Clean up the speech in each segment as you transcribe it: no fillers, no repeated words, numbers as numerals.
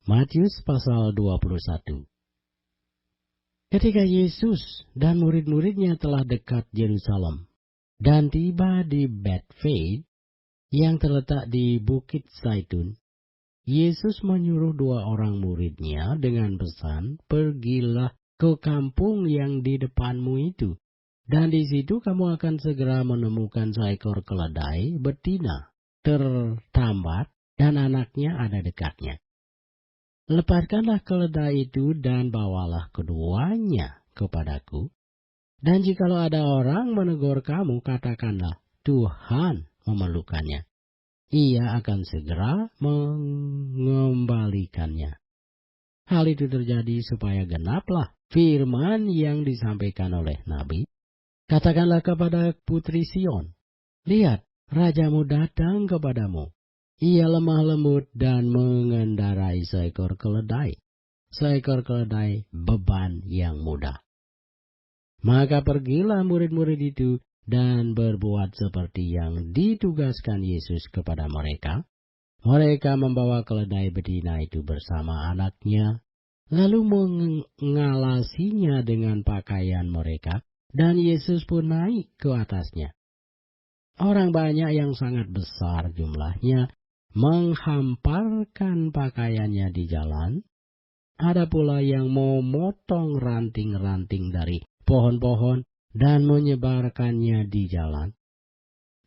Matius pasal 21. Ketika Yesus dan murid-muridnya telah dekat Yerusalem dan tiba di Betfage yang terletak di Bukit Zaitun, Yesus menyuruh 2 orang muridnya dengan pesan, "Pergilah ke kampung yang di depanmu itu, dan di situ kamu akan segera menemukan seekor keledai betina tertambat dan anaknya ada dekatnya. Lepaskanlah keledai itu dan bawalah keduanya kepadaku. Dan jikalau ada orang menegur kamu, katakanlah, Tuhan memerlukannya. Ia akan segera mengembalikannya." Hal itu terjadi supaya genaplah firman yang disampaikan oleh Nabi. "Katakanlah kepada putri Sion, lihat, rajamu datang kepadamu. Ia lemah lembut dan mengendarai seekor keledai beban yang mudah." Maka pergilah murid-murid itu dan berbuat seperti yang ditugaskan Yesus kepada mereka. Mereka membawa keledai betina itu bersama anaknya, lalu mengalasinya dengan pakaian mereka, dan Yesus pun naik ke atasnya. Orang banyak yang sangat besar jumlahnya menghamparkan pakaiannya di jalan. Ada pula yang memotong ranting-ranting dari pohon-pohon dan menyebarkannya di jalan.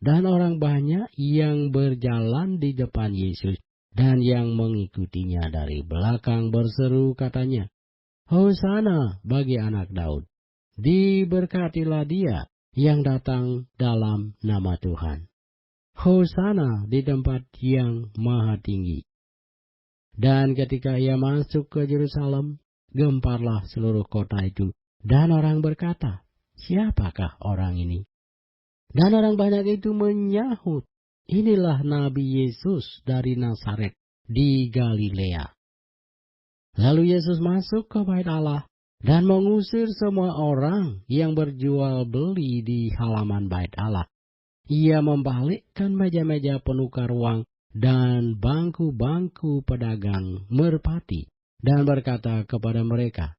Dan orang banyak yang berjalan di depan Yesus dan yang mengikutinya dari belakang berseru, katanya, "Hosana bagi anak Daud, diberkatilah dia yang datang dalam nama Tuhan. Hosana di tempat yang maha tinggi." Dan ketika ia masuk ke Yerusalem, gemparlah seluruh kota itu, dan orang berkata, "Siapakah orang ini?" Dan orang banyak itu menyahut, "Inilah Nabi Yesus dari Nazaret di Galilea." Lalu Yesus masuk ke bait Allah dan mengusir semua orang yang berjual beli di halaman bait Allah. Ia membalikkan meja-meja penukar uang dan bangku-bangku pedagang merpati, dan berkata kepada mereka,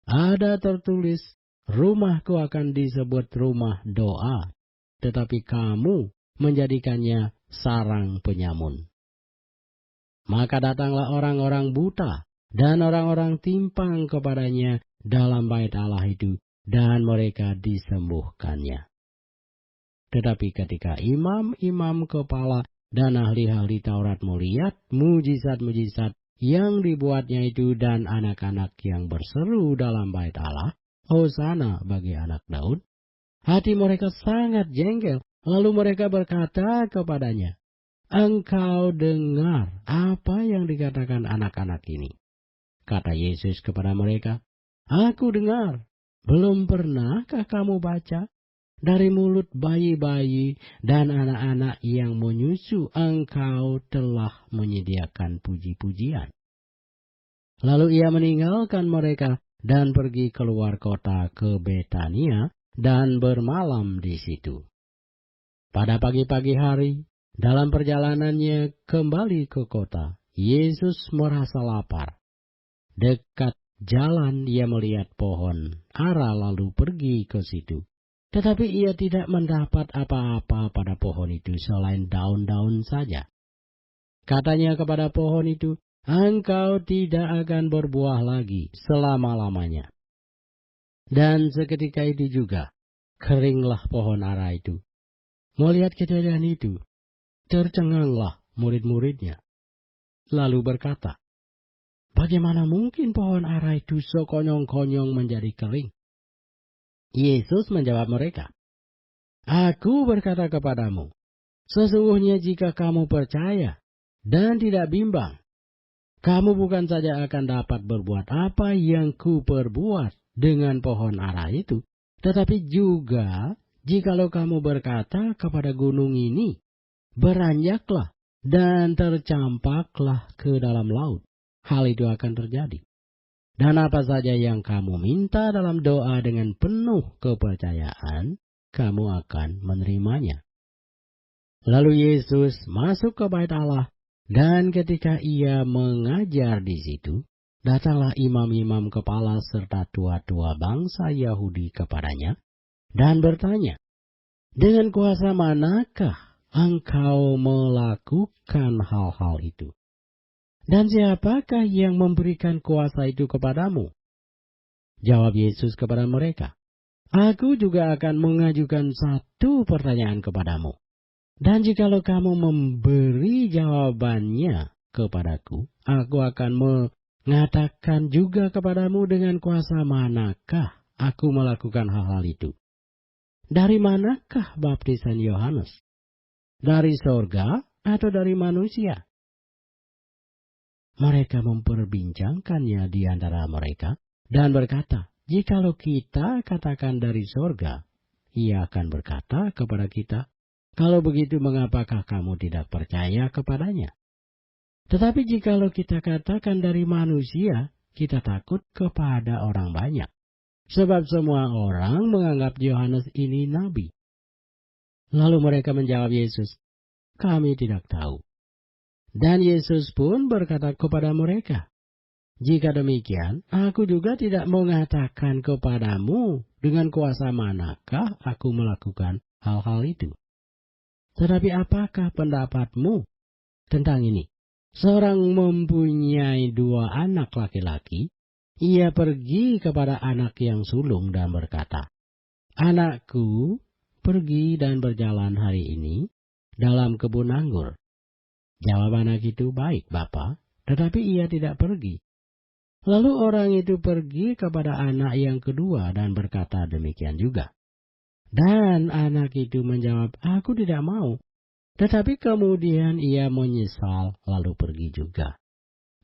"Ada tertulis, rumahku akan disebut rumah doa, tetapi kamu menjadikannya sarang penyamun." Maka datanglah orang-orang buta dan orang-orang timpang kepadanya dalam bait Allah itu, dan mereka disembuhkannya. Tetapi ketika imam-imam kepala dan ahli-ahli Taurat melihat mujizat-mujizat yang dibuatnya itu dan anak-anak yang berseru dalam bait Allah, "Hosana bagi anak Daud," hati mereka sangat jengkel. Lalu mereka berkata kepadanya, "Engkau dengar apa yang dikatakan anak-anak ini?" Kata Yesus kepada mereka, "Aku dengar. Belum pernahkah kamu baca? Dari mulut bayi-bayi dan anak-anak yang menyusu engkau telah menyediakan puji-pujian." Lalu ia meninggalkan mereka dan pergi keluar kota ke Betania dan bermalam di situ. Pada pagi-pagi hari, dalam perjalanannya kembali ke kota, Yesus merasa lapar. Dekat jalan ia melihat pohon ara lalu pergi ke situ. Tetapi ia tidak mendapat apa-apa pada pohon itu selain daun-daun saja. Katanya kepada pohon itu, "Engkau tidak akan berbuah lagi selama-lamanya." Dan seketika itu juga, keringlah pohon ara itu. Melihat kejadian itu, tercenganglah murid-muridnya. Lalu berkata, "Bagaimana mungkin pohon ara itu sekonyong-konyong menjadi kering?" Yesus menjawab mereka, "Aku berkata kepadamu, sesungguhnya jika kamu percaya dan tidak bimbang, kamu bukan saja akan dapat berbuat apa yang kuperbuat dengan pohon ara itu, tetapi juga jikalau kamu berkata kepada gunung ini, beranjaklah dan tercampaklah ke dalam laut, hal itu akan terjadi. Dan apa saja yang kamu minta dalam doa dengan penuh kepercayaan, kamu akan menerimanya." Lalu Yesus masuk ke bait Allah Dan ketika ia mengajar di situ, datanglah imam-imam kepala serta tua-tua bangsa Yahudi kepadanya dan bertanya, "Dengan kuasa manakah engkau melakukan hal-hal itu? Dan siapakah yang memberikan kuasa itu kepadamu?" Jawab Yesus kepada mereka, "Aku juga akan mengajukan satu pertanyaan kepadamu. Dan jikalau kamu memberi jawabannya kepadaku, aku akan mengatakan juga kepadamu dengan kuasa manakah aku melakukan hal-hal itu. Dari manakah baptisan Yohanes? Dari sorga atau dari manusia?" Mereka memperbincangkannya di antara mereka dan berkata, "Jikalau kita katakan dari sorga, ia akan berkata kepada kita, 'Kalau begitu mengapakah kamu tidak percaya kepadanya?' Tetapi jikalau kita katakan dari manusia, kita takut kepada orang banyak. Sebab semua orang menganggap Yohanes ini nabi." Lalu mereka menjawab Yesus, "Kami tidak tahu." Dan Yesus pun berkata kepada mereka, "Jika demikian, aku juga tidak mengatakan kepadamu dengan kuasa manakah aku melakukan hal-hal itu. Tetapi apakah pendapatmu tentang ini? Seorang mempunyai 2 anak laki-laki, ia pergi kepada anak yang sulung dan berkata, 'Anakku, pergi dan berjalan hari ini dalam kebun anggur.' Jawab anak itu, 'Baik, Bapa,' tetapi ia tidak pergi. Lalu orang itu pergi kepada anak yang kedua dan berkata demikian juga. Dan anak itu menjawab, 'Aku tidak mau.' Tetapi kemudian ia menyesal lalu pergi juga.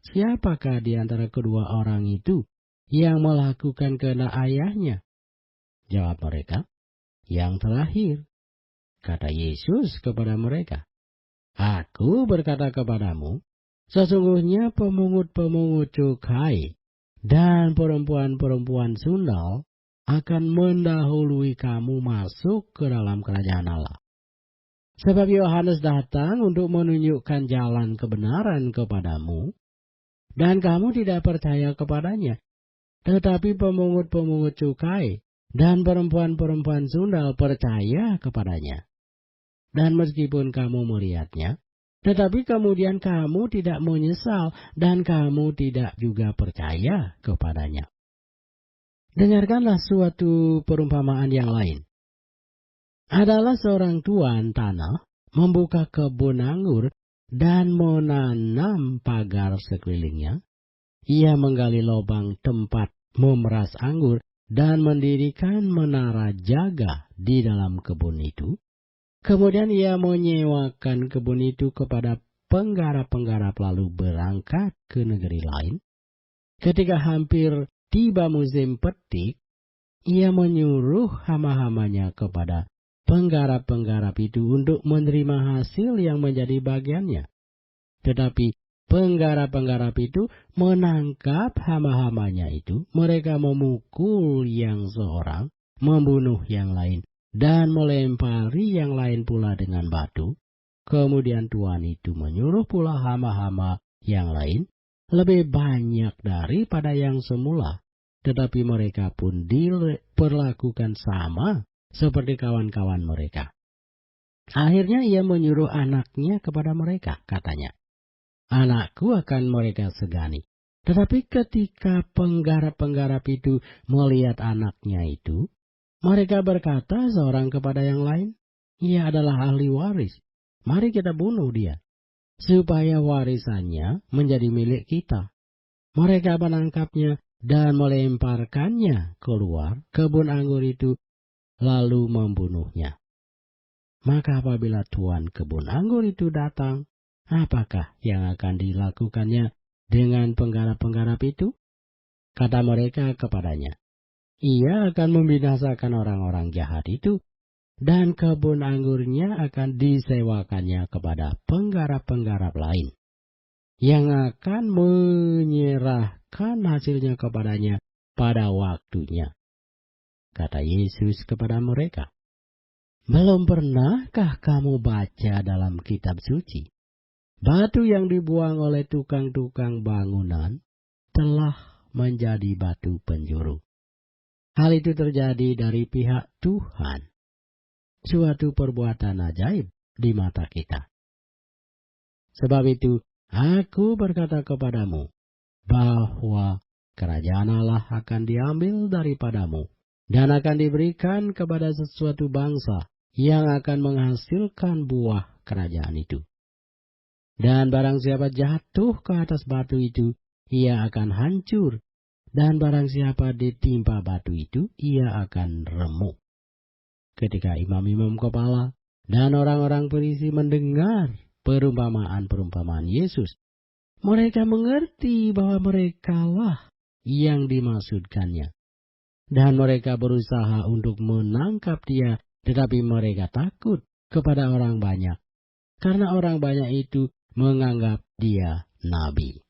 Siapakah di antara kedua orang itu yang melakukan kehendak ayahnya?" Jawab mereka, "Yang terakhir." Kata Yesus kepada mereka, "Aku berkata kepadamu, sesungguhnya pemungut-pemungut cukai dan perempuan-perempuan sundal akan mendahului kamu masuk ke dalam kerajaan Allah. Sebab Yohanes datang untuk menunjukkan jalan kebenaran kepadamu, dan kamu tidak percaya kepadanya. Tetapi pemungut-pemungut cukai dan perempuan-perempuan sundal percaya kepadanya. Dan meskipun kamu melihatnya, tetapi kemudian kamu tidak menyesal dan kamu tidak juga percaya kepadanya." Dengarkanlah suatu perumpamaan yang lain. Adalah seorang tuan tanah membuka kebun anggur dan menanam pagar sekelilingnya. Ia menggali lubang tempat memeras anggur dan mendirikan menara jaga di dalam kebun itu. Kemudian ia menyewakan kebun itu kepada penggarap-penggarap lalu berangkat ke negeri lain. Ketika hampir tiba musim petik, ia menyuruh hama-hamanya kepada penggarap-penggarap itu untuk menerima hasil yang menjadi bagiannya. Tetapi penggarap-penggarap itu menangkap hama-hamanya itu. Mereka memukul yang seorang, membunuh yang lain, dan melempari yang lain pula dengan batu. Kemudian tuan itu menyuruh pula hama-hama yang lain lebih banyak daripada yang semula. Tetapi mereka pun diperlakukan sama seperti kawan-kawan mereka. Akhirnya ia menyuruh anaknya kepada mereka, katanya, "Anakku akan mereka segani." Tetapi ketika penggarap-penggarap itu melihat anaknya itu, mereka berkata seorang kepada yang lain, "Ia adalah ahli waris. Mari kita bunuh dia, supaya warisannya menjadi milik kita." Mereka menangkapnya dan melemparkannya keluar kebun anggur itu, lalu membunuhnya. Maka apabila tuan kebun anggur itu datang, apakah yang akan dilakukannya dengan penggarap-penggarap itu? Kata mereka kepadanya, "Ia akan membinasakan orang-orang jahat itu, dan kebun anggurnya akan disewakannya kepada penggarap-penggarap lain, yang akan menyerahkan hasilnya kepadanya pada waktunya." Kata Yesus kepada mereka, "Belum pernahkah kamu baca dalam kitab suci batu yang dibuang oleh tukang-tukang bangunan telah menjadi batu penjuru. Hal itu terjadi dari pihak Tuhan. Suatu perbuatan ajaib di mata kita. Sebab itu, aku berkata kepadamu, bahwa kerajaan Allah akan diambil daripadamu, dan akan diberikan kepada sesuatu bangsa yang akan menghasilkan buah kerajaan itu. Dan barang siapa jatuh ke atas batu itu, ia akan hancur. Dan barang siapa ditimpa batu itu, ia akan remuk. Ketika imam-imam kepala dan orang-orang Farisi mendengar perumpamaan-perumpamaan Yesus, mereka mengerti bahwa merekalah yang dimaksudkannya. Dan mereka berusaha untuk menangkap dia, tetapi mereka takut kepada orang banyak, karena orang banyak itu menganggap dia nabi.